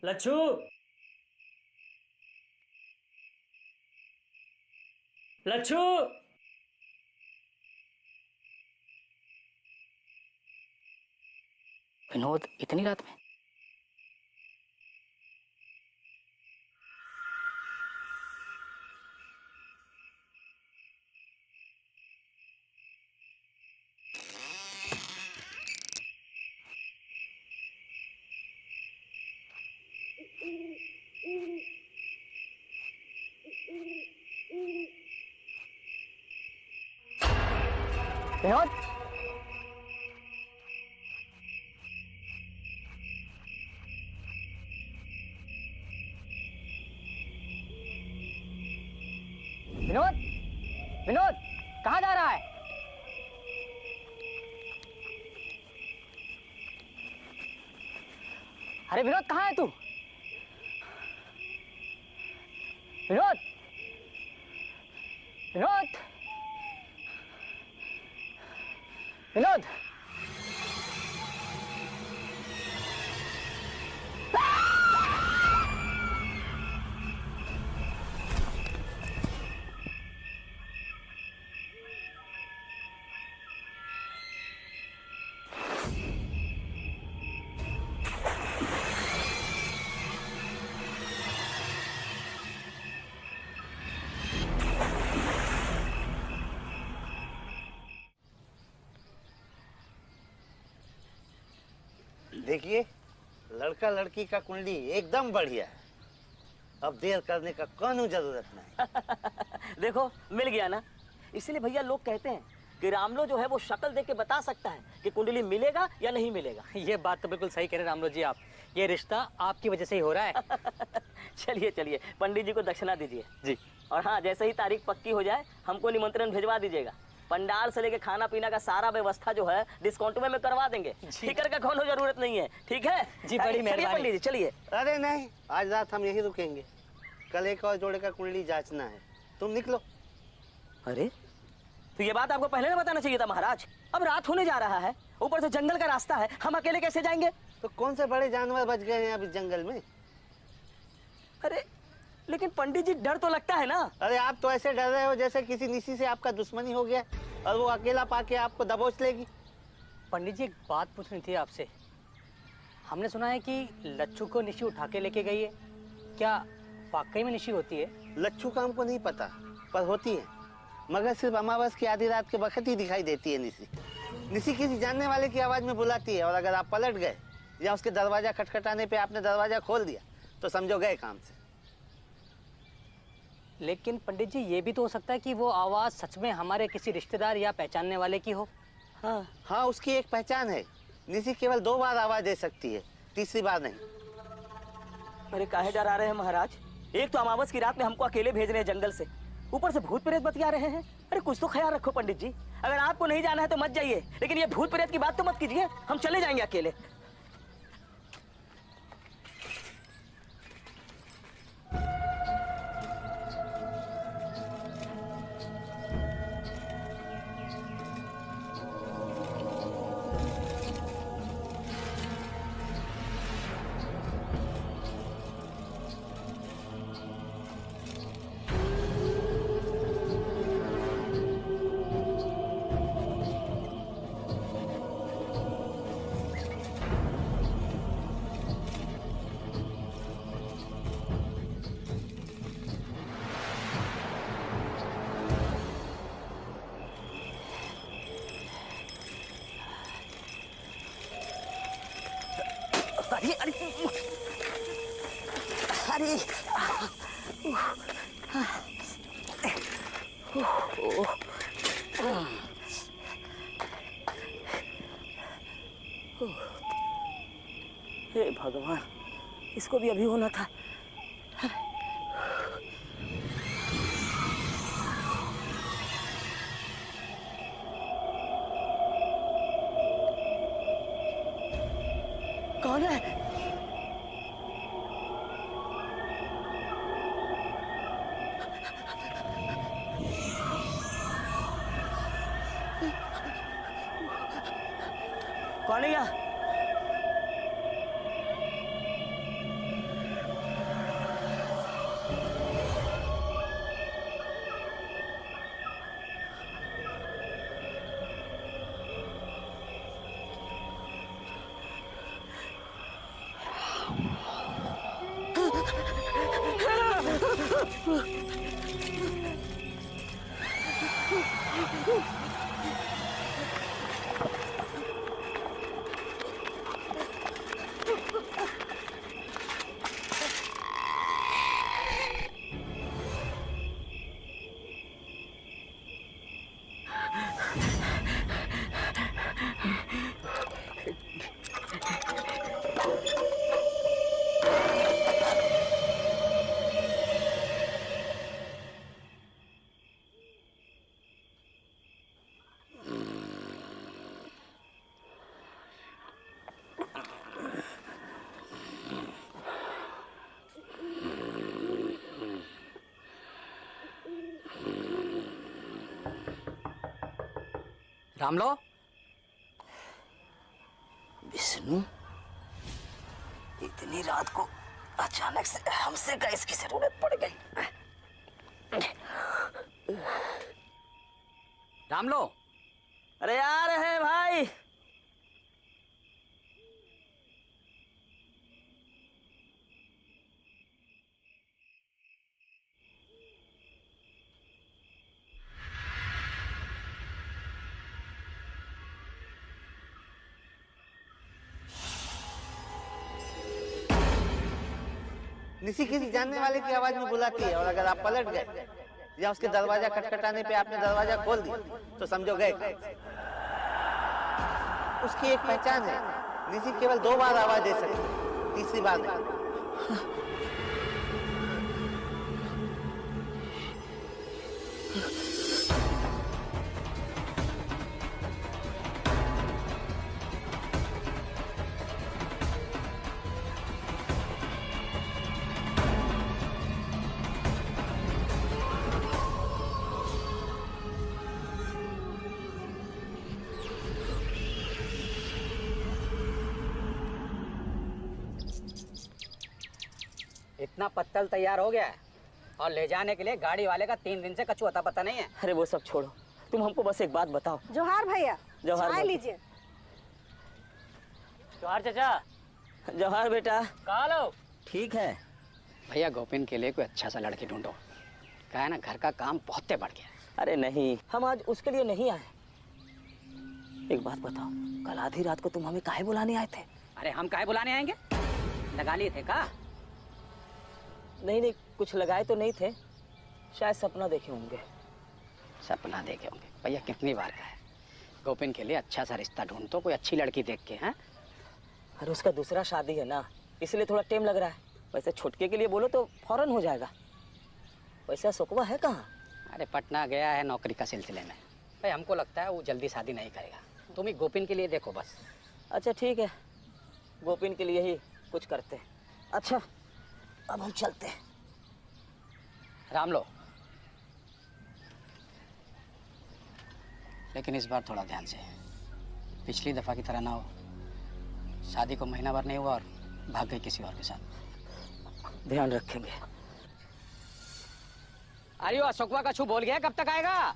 लच्छू। लच्छू। विनोद इतनी रात में? विनोद, विनोद, विनोद, कहाँ जा रहा है? अरे विनोद, कहाँ है तू? विनोद, विनोद, विनोद। देखिए, लड़का लड़की का कुंडली एकदम बढ़िया है। अब देर करने का कानून जरूरत नहीं। देखो मिल गया ना। इसीलिए भैया लोग कहते हैं कि रामलो जो है वो शक्ल देख के बता सकता है कि कुंडली मिलेगा या नहीं मिलेगा। ये बात तो बिल्कुल सही कह रहे रामलो जी आप। ये रिश्ता आपकी वजह से ही हो रहा है। चलिए चलिए, पंडित जी को दक्षिणा दीजिए जी। और हाँ, जैसे ही तारीख पक्की हो जाए हमको निमंत्रण भिजवा दीजिएगा। पंडाल से लेके खाना पीना का सारा व्यवस्था जो है डिस्काउंट में करवा देंगे। फिक्र का कोनो जरूरत नहीं है, ठीक है जी? बड़ी मेहरबानी पंडित जी, चलिए। अरे नहीं, आज रात हम यही रुकेंगे। कल एक और जोड़े का कुंडली जांचना है। तुम निकलो। अरे तो ये बात आपको पहले ना बताना चाहिए था महाराज। अब रात होने जा रहा है, ऊपर से जंगल का रास्ता है, हम अकेले कैसे जाएंगे? तो कौन से बड़े जानवर बच गए हैं अभी जंगल में? अरे लेकिन पंडित जी, डर तो लगता है ना। अरे आप तो ऐसे डर रहे हो जैसे किसी निसी से आपका दुश्मनी हो गया और वो अकेला पाके आपको दबोच लेगी। पंडित जी, एक बात पूछनी थी आपसे। हमने सुना है कि लच्छू को निशी उठा के लेके गई है। क्या वाकई में निशी होती है? लच्छू का हमको नहीं पता, पर होती है। मगर सिर्फ अमावस की आधी रात के वक्त ही दिखाई देती है निसी। निसी किसी जानने वाले की आवाज में बुलाती है, और अगर आप पलट गए या उसके दरवाजा खटखटाने पे आपने दरवाजा खोल दिया तो समझो गए काम से। लेकिन पंडित जी, ये भी तो हो सकता है कि वो आवाज सच में हमारे किसी रिश्तेदार या पहचानने वाले की हो। हाँ हाँ, उसकी एक पहचान है। निसी केवल 2 बार आवाज दे सकती है, तीसरी बार नहीं। अरे काहे डरा रहे हैं महाराज? एक तो अमावस की रात में हमको अकेले भेज रहे हैं जंगल से, ऊपर से भूत प्रेत बतिया रहे हैं। अरे कुछ तो ख्याल रखो पंडित जी। अगर आपको नहीं जाना है तो मत जाइए, लेकिन ये भूत प्रेत की बात तो मत कीजिए। हम चले जाएंगे अकेले। अरे अरे अरे हे भगवान, इसको भी अभी होना था। कौन है? कौन है? रामलो, विष्णु, इतनी रात को अचानक से हमसे गैस की जरूरत पड़ गई। रामलो, अरे आ रहे हैं भाई। निसी किसी जानने वाले की आवाज में बुलाती है, और अगर आप पलट गए या उसके दरवाजा खटखटाने पे आपने दरवाजा खोल दिया तो समझो गए। उसकी एक पहचान है, निसी केवल 2 बार आवाज दे सकती, तीसरी बार नहीं। इतना पत्तल तैयार हो गया है और ले जाने के लिए गाड़ी वाले का 3 दिन से कछु अता पता नहीं है। अरे वो सब छोड़ो, तुम हमको बस एक बात बताओ। जोहार भैया, जोहार चाय बोलो। लीजिए। जोहार चाचा। जोहार बेटा। कहाँ लो? ठीक है। भैया गोपिन के लिए कोई अच्छा सा लड़की ढूंढो। क्या है ना, घर का काम बहुत बढ़ गया है। अरे नहीं, हम आज उसके लिए नहीं आए। एक बात बताओ, कल आधी रात को तुम हमें काहे बुलाने आए थे? अरे हम काहे बुलाने आएंगे, लगा लिए थे का? नहीं नहीं, कुछ लगाए तो नहीं थे, शायद सपना देखे होंगे। सपना देखे होंगे? भैया कितनी बार का है, गोपिन के लिए अच्छा सा रिश्ता ढूंढ, तो कोई अच्छी लड़की देख के। हैं? अरे उसका दूसरा शादी है ना, इसलिए थोड़ा टाइम लग रहा है। वैसे छुटके के लिए बोलो तो फौरन हो जाएगा। वैसे सुकवा है कहाँ? अरे पटना गया है नौकरी का सिलसिले में। भाई हमको लगता है वो जल्दी शादी नहीं करेगा। तुम ही गोपिन के लिए देखो बस। अच्छा ठीक है, गोपिन के लिए ही कुछ करते हैं। अच्छा अब हम चलते हैं। राम लो, लेकिन इस बार थोड़ा ध्यान से, पिछली दफा की तरह ना हो। शादी को महीना भर नहीं हुआ और भाग गई किसी और के साथ। ध्यान रखेंगे। अरे वो अशोकवा का छू बोल गया, कब तक आएगा?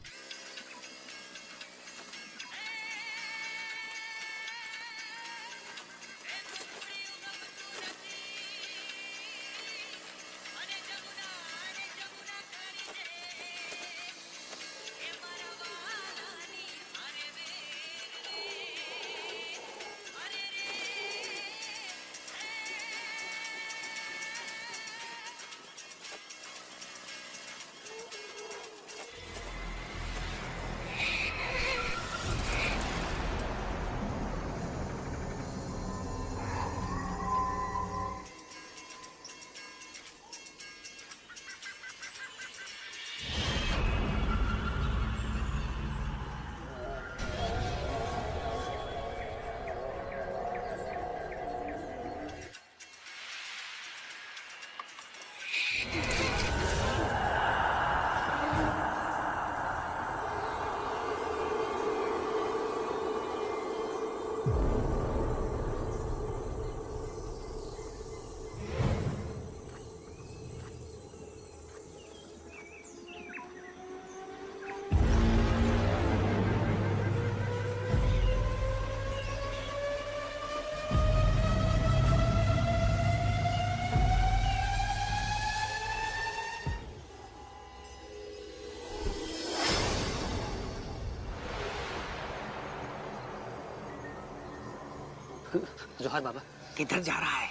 जोहार बाबा। किधर जा रहा है?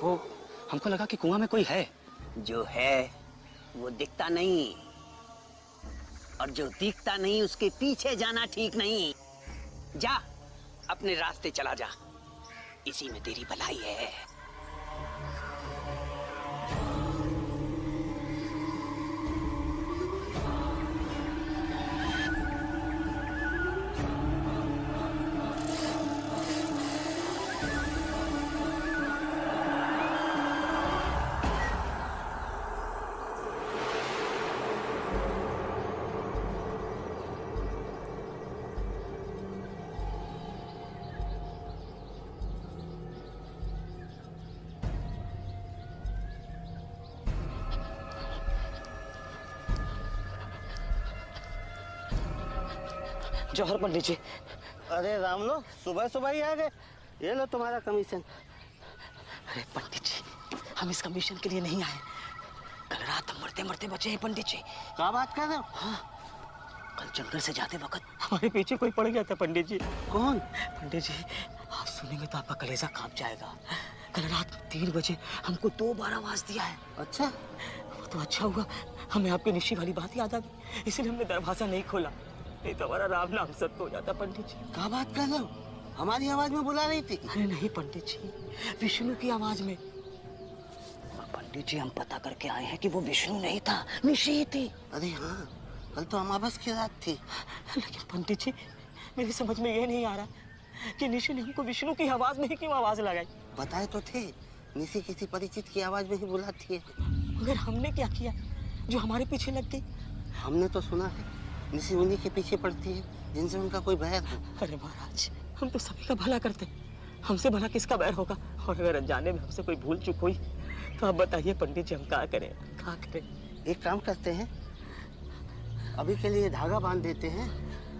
वो हमको लगा कि कुआं में कोई है। जो है वो दिखता नहीं, और जो दिखता नहीं उसके पीछे जाना ठीक नहीं। जा, अपने रास्ते चला जा, इसी में तेरी भलाई है। जौहर पंडित जी। अरे राम लो, सुबह सुबह ही आ गए। ये लो तुम्हारा कमीशन। अरे पंडित जी, हम इस कमीशन के लिए नहीं आए। कल रात हम मरते मरते बचे हैं पंडित जी। क्या बात कर रहे हो? हाँ, कल जंगल से जाते वक्त हमारे पीछे कोई पड़ गया था पंडित जी। कौन? पंडित जी, आप सुनेंगे तो आपका कलेजा कांप जाएगा। कल रात 3 बजे हमको 2 बार आवाज दिया है। अच्छा, वो तो अच्छा हुआ हमें आपकी निश्ची वाली बात याद आ गई, इसलिए हमने दरवाजा नहीं खोला, नहीं तो हमारा राम नाम सत्य हो जाता पंडित जी। क्या बात कर रहे हो? हमारी आवाज में बुला रही थी? अरे नहीं पंडित जी, विष्णु की आवाज में। और पंडित जी, हम पता करके आए हैं कि वो विष्णु नहीं था, निशी ही थी। अरे हाँ, कल तो अमावस की रात थी। लेकिन पंडित जी, मेरी समझ में ये नहीं आ रहा कि निशी ने हमको विष्णु की आवाज में ही क्यों आवाज लगाई। बताए तो थे, निशी किसी परिचित की आवाज में ही बुलाती है। मगर हमने क्या किया जो हमारे पीछे लग गई? हमने तो सुना है निशी उन्हीं के पीछे पड़ती है जिनसे उनका कोई बैर हो। अरे महाराज, हम तो सभी का भला करते, हमसे भला किसका बैर होगा? और अगर अनजाने में हमसे कोई भूल चूक हुई तो आप बताइए पंडित जी, हम क्या करें, क्या करें? एक काम करते हैं, अभी के लिए धागा बांध देते हैं।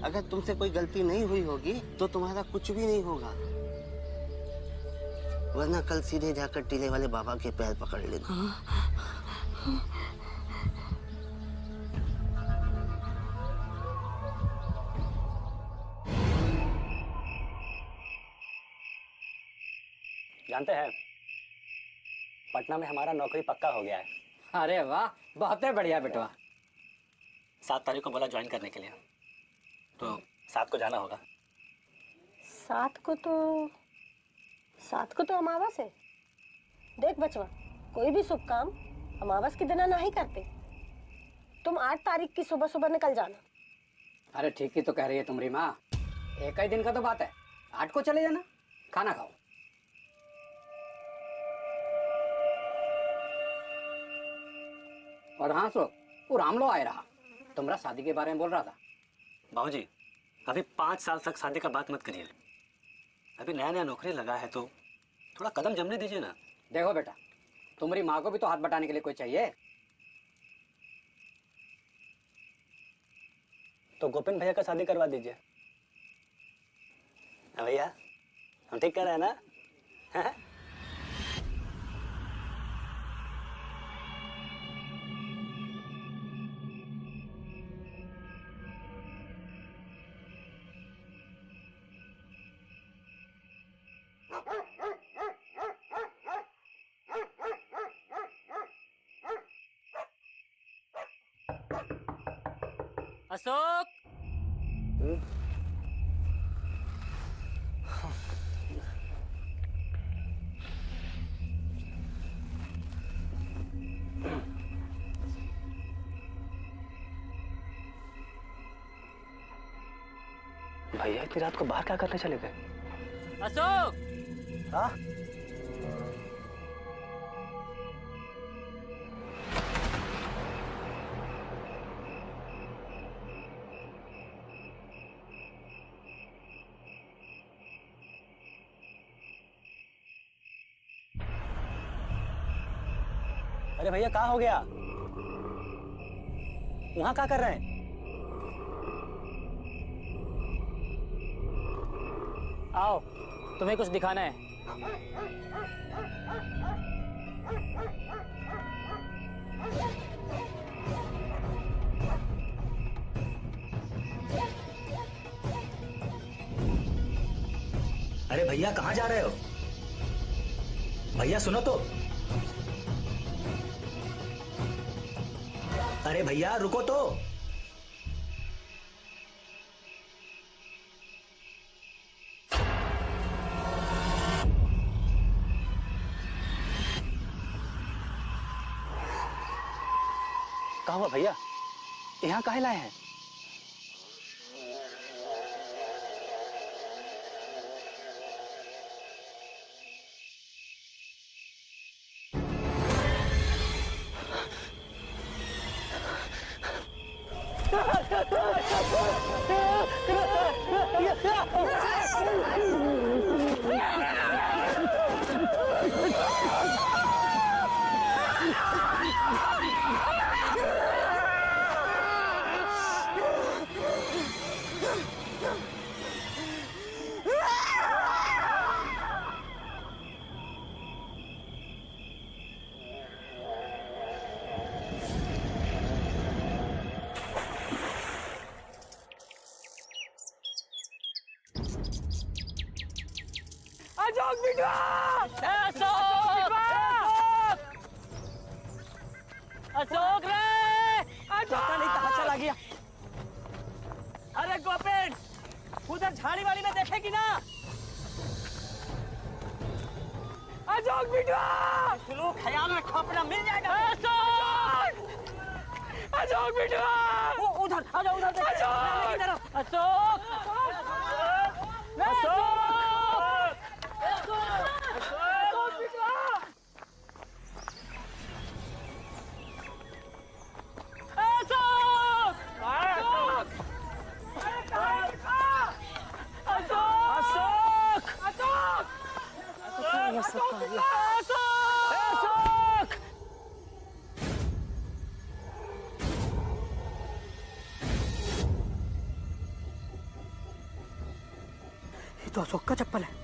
अगर तुमसे कोई गलती नहीं हुई होगी तो तुम्हारा कुछ भी नहीं होगा, वरना कल सीधे जाकर टीले वाले बाबा के पैर पकड़ लेना। जानते हैं, पटना में हमारा नौकरी पक्का हो गया है। अरे वाह, बहुत ही बढ़िया बेटवा। 7 तारीख को बोला ज्वाइन करने के लिए, तो 7 को जाना होगा। 7 को तो अमावस है। देख बचवा, कोई भी शुभ काम अमावस के दिन नहीं करते। तुम 8 तारीख की सुबह सुबह निकल जाना। अरे ठीक ही तो कह रही है तुम्हारी माँ, एक ही दिन का तो बात है। 8 को चले जाना, खाना खाओ। और हाँ सो, वो रामलो आए रहा, तुम्हारा शादी के बारे में बोल रहा था। बाबूजी, अभी 5 साल तक शादी का बात मत करिए। अभी नया नया नौकरी लगा है तो थोड़ा कदम जमने दीजिए ना। देखो बेटा, तुम्हारी माँ को भी तो हाथ बटाने के लिए कोई चाहिए। तो गोपिन भैया का शादी करवा दीजिए। भैया, हम ठीक कह रहे हैं ना? हाँ? अशोक, भैया इतनी रात को बाहर क्या करने चले गए? अशोक, हाँ? अरे भैया, क्या हो गया? वहां क्या कर रहे हैं? आओ, तुम्हें कुछ दिखाना है। अरे भैया, कहाँ जा रहे हो? भैया सुनो तो। अरे भैया रुको तो। क्या हुआ भैया? यहाँ काहे लाए हैं? अशोक बिटवा, अशोक, अशोक रे, पता नहीं कहाँ चला गया। अरे गोपेन, उधर झाड़ी वाड़ी में देखेगी ना? अशोक बिटवा, सुनो ख्याल रखो अपना, मिल जाएगा। अशोक, अशोक बिटवा, उधर आजा, उधर देख। अशोक, अशोक, अशोक, अशोक बिटवा, अशोक, अशोक, अशोक, ये तो अशोक का चप्पल है।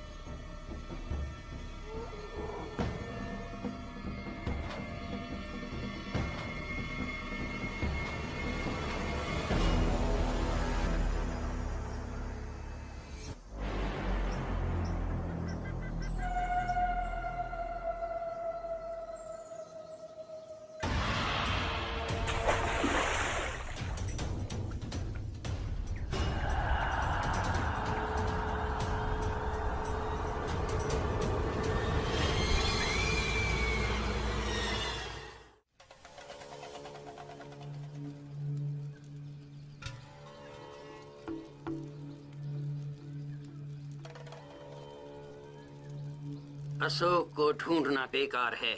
अशोक को ढूंढना बेकार है।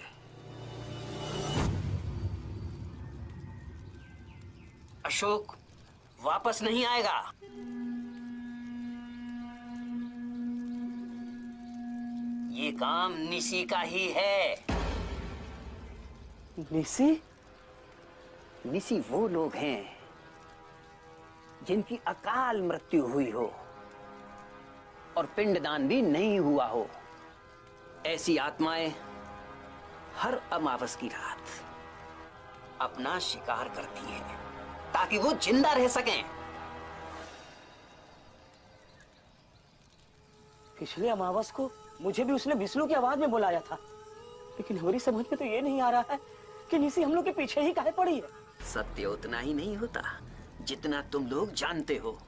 अशोक वापस नहीं आएगा। ये काम निसी का ही है। निसी? निसी वो लोग हैं जिनकी अकाल मृत्यु हुई हो और पिंडदान भी नहीं हुआ हो। ऐसी आत्माएं हर अमावस की रात अपना शिकार करती हैं ताकि वो जिंदा रह सकें। पिछले अमावस को मुझे भी उसने विष्णु की आवाज में बुलाया था, लेकिन हमारी समझ में तो ये नहीं आ रहा है कि निसी हम लोग के पीछे ही काहे पड़ी है। सत्य उतना ही नहीं होता जितना तुम लोग जानते हो।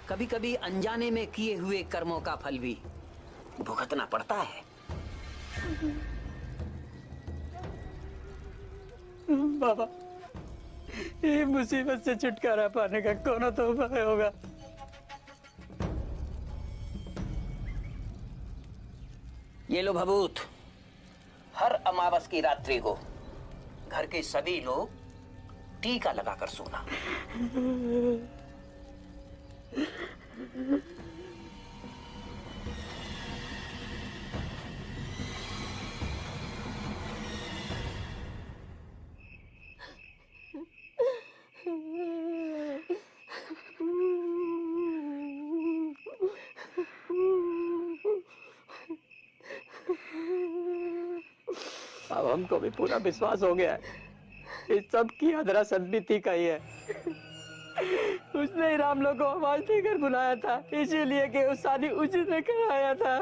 कभी कभी अनजाने में किए हुए कर्मों का फल भी भुगतना पड़ता है। बाबा, ये मुसीबत से छुटकारा पाने का कौन तो उपाय होगा? ये लो भभूत। हर अमावस की रात्रि को घर के सभी लोग टीका लगाकर सोना। अब हमको भी पूरा विश्वास हो गया है इस सब की अधरा सदबीती का ही है। उसने ही राम लोग को आवाज देकर बुलाया था, इसीलिए कि उस शादी उसने कराया था।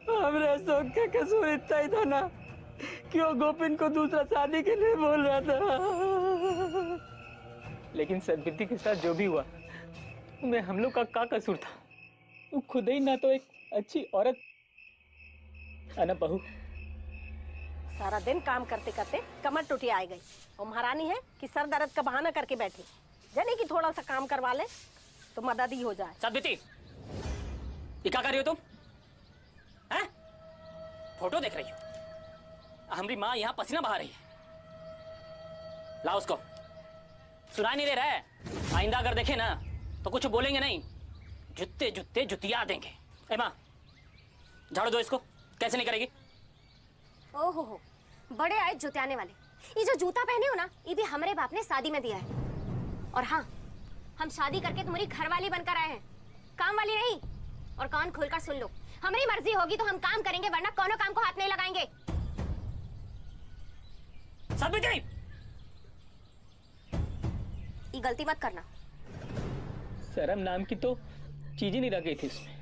हमरे अशोक का कसूर इतना ही था ना कि वो गोपिन को दूसरा शादी के लिए बोल रहा था। लेकिन सदबीती के साथ जो भी हुआ उनमें हम लोग का क्या कसूर था? वो खुद ही ना तो एक अच्छी औरत है ना बहू। सारा दिन काम करते करते कमर टूटी आ गई और महारानी है कि सर दर्द का बहाना करके बैठी। जाने कि थोड़ा सा काम करवा ले तो मदद ही हो जाए। सदबीती, ये क्या कर रही हो तुम? हैं? फोटो देख रही हो? हमारी माँ यहाँ पसीना बहा रही है। लाओ उसको। सुनाई नहीं दे रहा है? आइंदा अगर देखे ना तो कुछ बोलेंगे नहीं, जुत्ते जुत्ते जुतिया देंगे। ए माँ, झाड़ू दो इसको। कैसे नहीं करेगी? ओहो हो, बड़े आए जुतियाने वाले। ये जो जूता पहने हो ना, ये भी हमारे बाप ने शादी में दिया है। और हाँ, हम शादी करके तुम्हारी घरवाली बनकर आए हैं, काम वाली नहीं। और कान खोलकर सुन लो, हमारी मर्जी होगी तो हम काम करेंगे, वरना कोनो काम को हाथ नहीं लगाएंगे। सदबीती, ये गलती मत करना। शर्म नाम की तो चीज ही नहीं रख गई थी उसमें।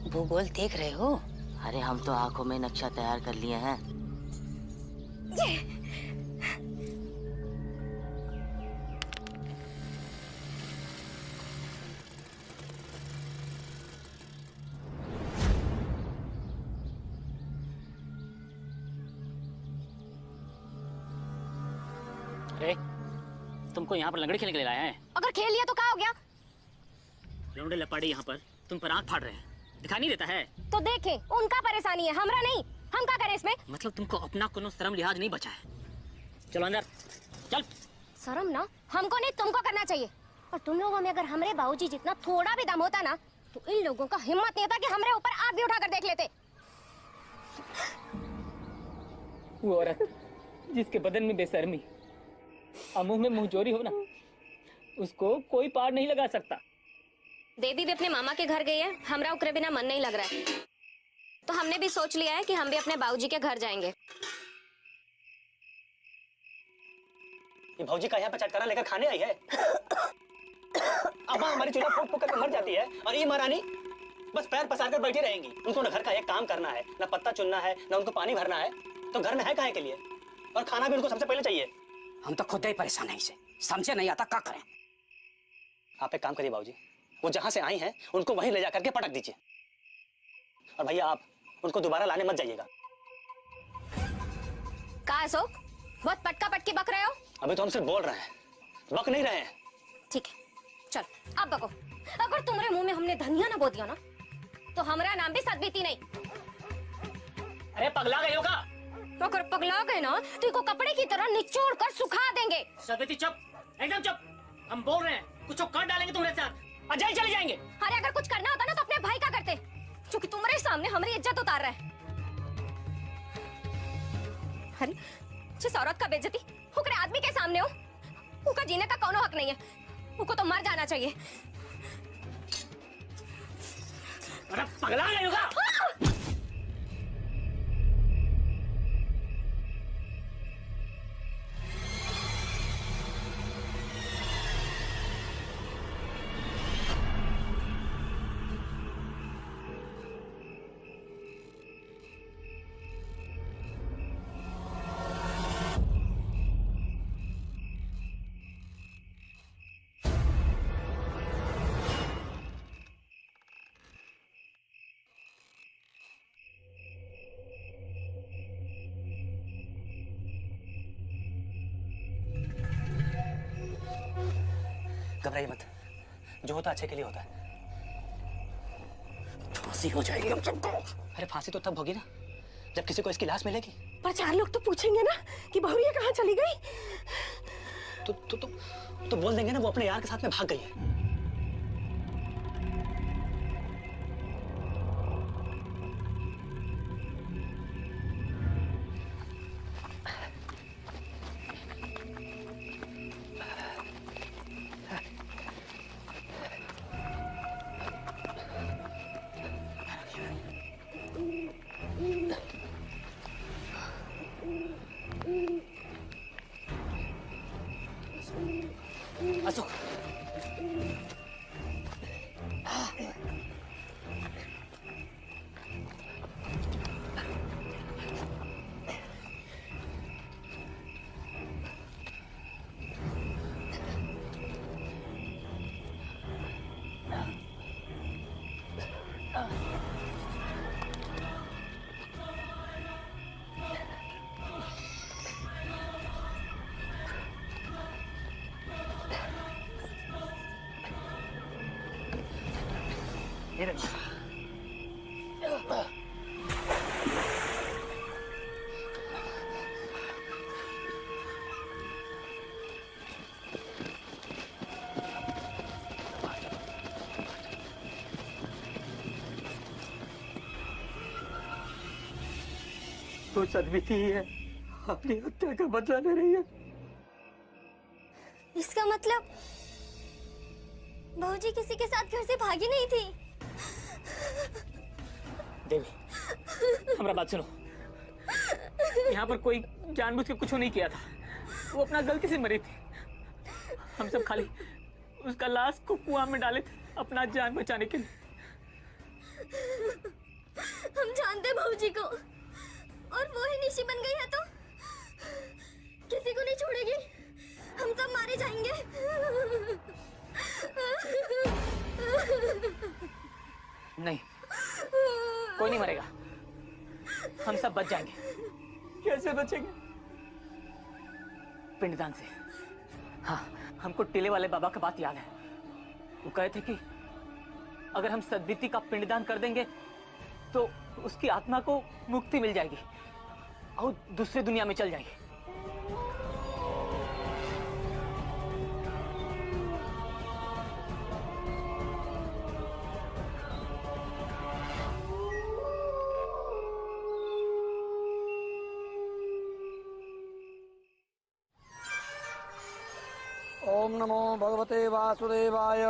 भूगोल देख रहे हो? अरे हम तो आंखों में नक्शा तैयार कर लिए हैं। अरे तुमको यहाँ पर लंगड़ी खेलने के लिए लाया है? अगर खेल लिया तो क्या हो गया? लौंडे लपाड़ी यहाँ पर तुम पर आंख फाड़ रहे हैं, दिखाई नहीं देता है? तो देखें, उनका परेशानी है, हमरा नहीं। हम क्या करें इसमें? मतलब तुमको अपना कोनो शर्म लिहाज नहीं बचा है। चलो अंदर चल। शर्म ना हमको नहीं, तुमको करना चाहिए। और तुम लोगों में अगर हमरे बाबूजी जितना थोड़ा भी दम होता ना, तो इन लोगों का हिम्मत नहीं होता कि हमरे ऊपर आग भी उठाकर देख लेते। वो औरत जिसके बदन में बेशर्मी और मुंह में मुंहजोरी हो ना, उसको कोई पार नहीं लगा सकता। देवी भी अपने मामा के घर गई है, हमरा उकरे बिना मन नहीं लग रहा है। तो हमने भी सोच लिया है कि हम भी अपने बाबूजी के घर जाएंगे। ये भौजी का यहाँ पे चटकारा लेकर खाने आई है। अब हमारी चूल्हा फूक फूक करके मर जाती है और ये महारानी बस पैर पसार कर बैठी रहेंगी। उनको ना घर का एक काम करना है, ना पत्ता चुनना है, ना उनको पानी भरना है, तो घर में है काहे के लिए? और खाना भी उनको सबसे पहले चाहिए। हम तो खुद ही परेशान है इसे, समझे नहीं आता क्या करें। आप एक काम करिए बाबूजी, वो जहां से आई हैं उनको वहीं ले जाकर के पटक दीजिए। और भैया आप उनको दोबारा लाने मत जाइएगा। का अशोक, बहुत पटका पटकी बक रहे हो? अभी तो हम सिर्फ बोल रहे हैं, बक नहीं रहे हैं। ठीक है, चल अब बको। अगर तुम्हारे मुंह में हमने धनिया ना बो दिया ना, तो हमारा नाम भी सदबीती नहीं। अरे पगला गए हो का? अगर पगला गए ना, तो इनको कपड़े की तरह निचोड़ कर सुखा देंगे। सदबीती चुप, एकदम चुप। हम बोल रहे हैं, कुछ कर डालेंगे तुम्हारे साथ, अजय चले जाएंगे। अरे अगर कुछ करना होता ना तो अपने भाई का करते, जो कि तुम्हारे सामने हमारी इज्जत उतार रहा है। अरे जिस औरत का बेइज्जती उनके आदमी के सामने हो, उनका जीने का कोनो हक नहीं है। उनको तो मर जाना चाहिए। अरे पगला गए हो का? घबराइए मत, जो होता अच्छे के लिए होता है। फांसी हो जाएगी हम सबको। अरे फांसी तो तब होगी ना जब किसी को इसकी लाश मिलेगी। पर 4 लोग तो पूछेंगे ना कि बहुरिया कहाँ चली गई। तो बोल देंगे ना वो अपने यार के साथ में भाग गई है। अशोक, तो सदबीती ही है, अपनी हत्या का बदला ले रही है। इसका मतलब बहूजी किसी के साथ घर से भागी नहीं थी। देवी, हमारा बात सुनो। यहाँ पर कोई जानबूझ के कुछ नहीं किया था, वो अपना गलती से मरी थी। हम सब खाली उसका लाश को कुआं में डाले थे अपना जान बचाने के लिए। हम जानते भाऊजी को, और वो ही निशी बन गई है तो किसी को नहीं छोड़ेगी। हम सब मारे जाएंगे। नहीं, कोई नहीं मरेगा, हम सब बच जाएंगे। कैसे बचेंगे? पिंडदान से। हाँ, हमको टीले वाले बाबा का बात याद है। वो कहे थे कि अगर हम सदबीती का पिंडदान कर देंगे तो उसकी आत्मा को मुक्ति मिल जाएगी और दूसरी दुनिया में चल जाएगी। ओम नमो भगवते वासुदेवाय।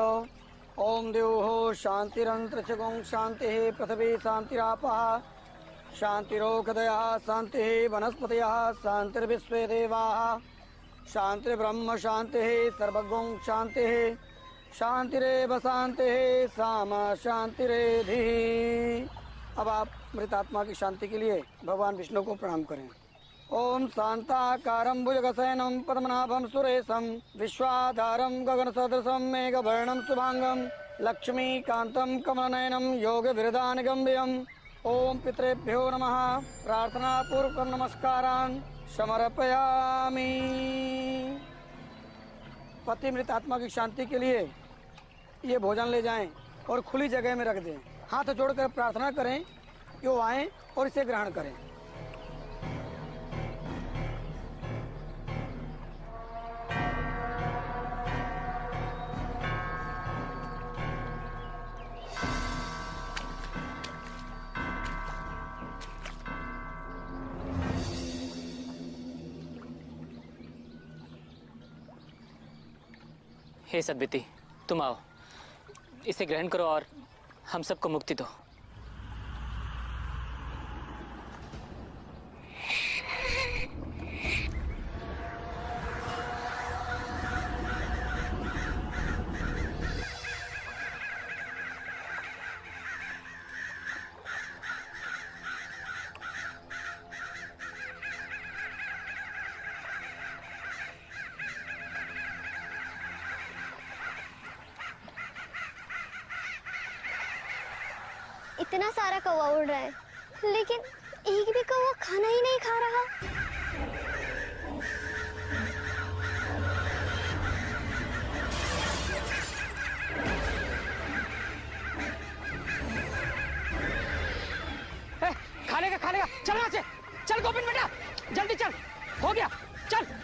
ओम द्योः शांतिरंतरिक्षगुं शांतिः पृथ्वी शांतिरापः शांतिरोषधयः शांतिः वनस्पतयः शांतिर्विश्वे देवाः शांतिर्ब्रह्म शांतिः सर्वगुं शांतिः शांतिरेव शांतिः सामा शांतिरेधि। अब आप मृत आत्मा की शांति के लिए भगवान विष्णु को प्रणाम करें। ओम शांताकारं भुजगशयनं पद्मनाभं सुरेशं विश्वाधारं गगनसदृशं मेघवर्णं शुभांगं लक्ष्मीकान्तं कमलनयनं योगविरदानगम्यं। ओम पितृभ्यो नमः। प्रार्थनापूर्वक नमस्कारान् समर्पयामि। पति मृत आत्मा की शांति के लिए ये भोजन ले जाएं और खुली जगह में रख दें। हाथ जोड़कर प्रार्थना करें कि वो आएं और इसे ग्रहण करें। हे सदबीती, तुम आओ, इसे ग्रहण करो और हम सबको मुक्ति दो। इतना सारा कौवा उड़ रहा है, लेकिन एक भी कौवा खाना ही नहीं खा रहा। खा लेगा, चल यहाँ से, चल गोविंद बेटा, जल्दी चल, हो गया, चल।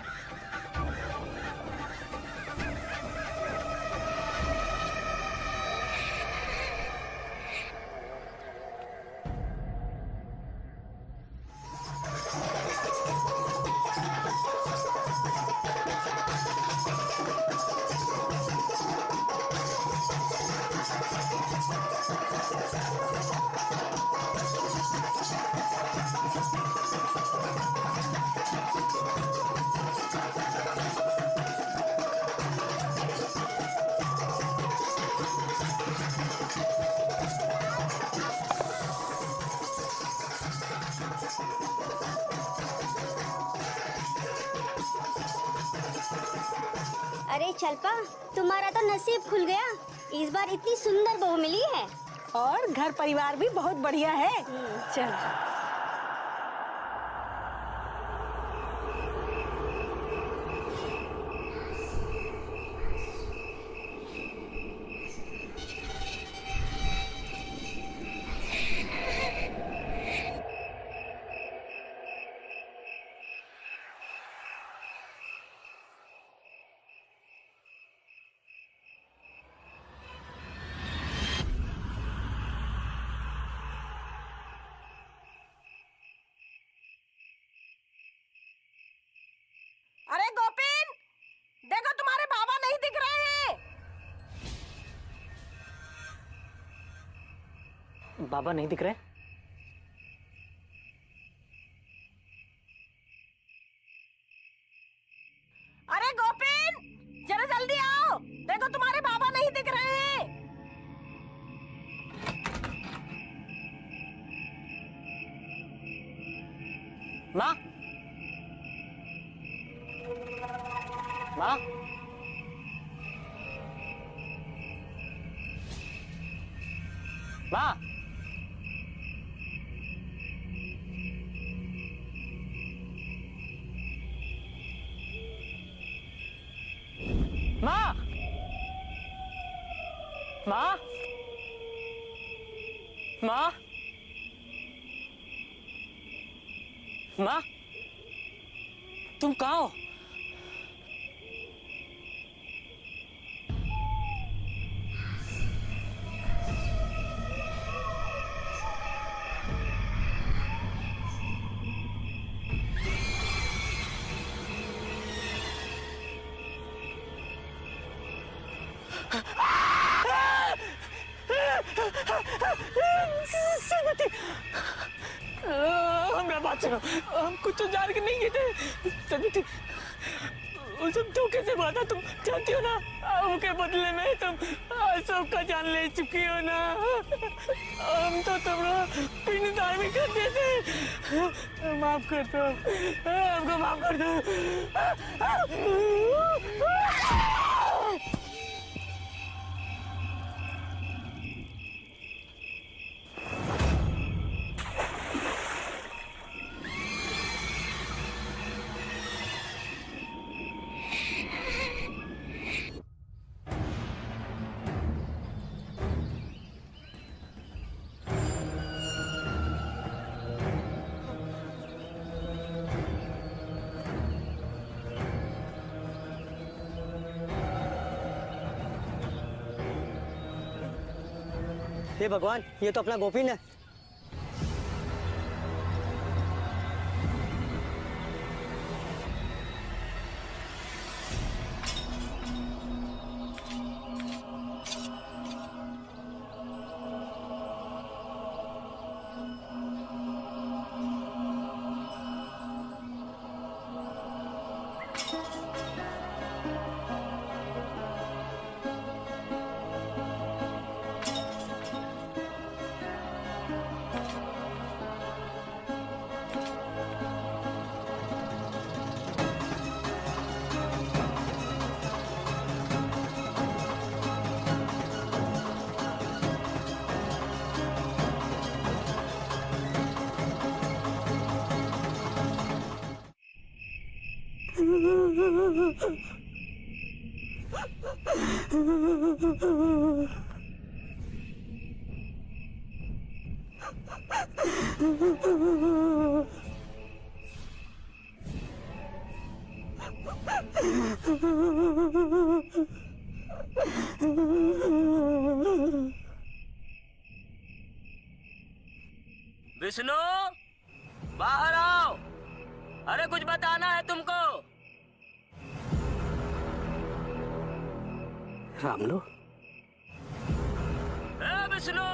अरे चलपा, तुम्हारा तो नसीब खुल गया। इस बार इतनी सुंदर बहू मिली है और घर परिवार भी बहुत बढ़िया है। चल। अरे गोपीन, देखो तुम्हारे बाबा नहीं दिख रहे हैं। बाबा नहीं दिख रहे? अरे गोपीन, जरा जल्दी आओ, देखो तुम्हारे बाबा नहीं दिख रहे हैं। माँ, माँ, माँ, माँ, माँ, माँ, माँ, तुम कहाँ हो? सदती, हमरा बात सुनो, हम कुछ जान के नहीं गए थे। सदती, वो सब धोखे से बात है, तुम जानती हो ना, उनके बदले में तुम अशोक का जान ले चुकी हो ना। हम तो तुम्हारा पिंडदान भी कर देते। माफ कर दो, हमको माफ कर दो। हे भगवान, ये तो अपना गोपीन है। विष्णु, बाहर आओ। अरे कुछ बताना है तुमको। रामलो, विष्णु,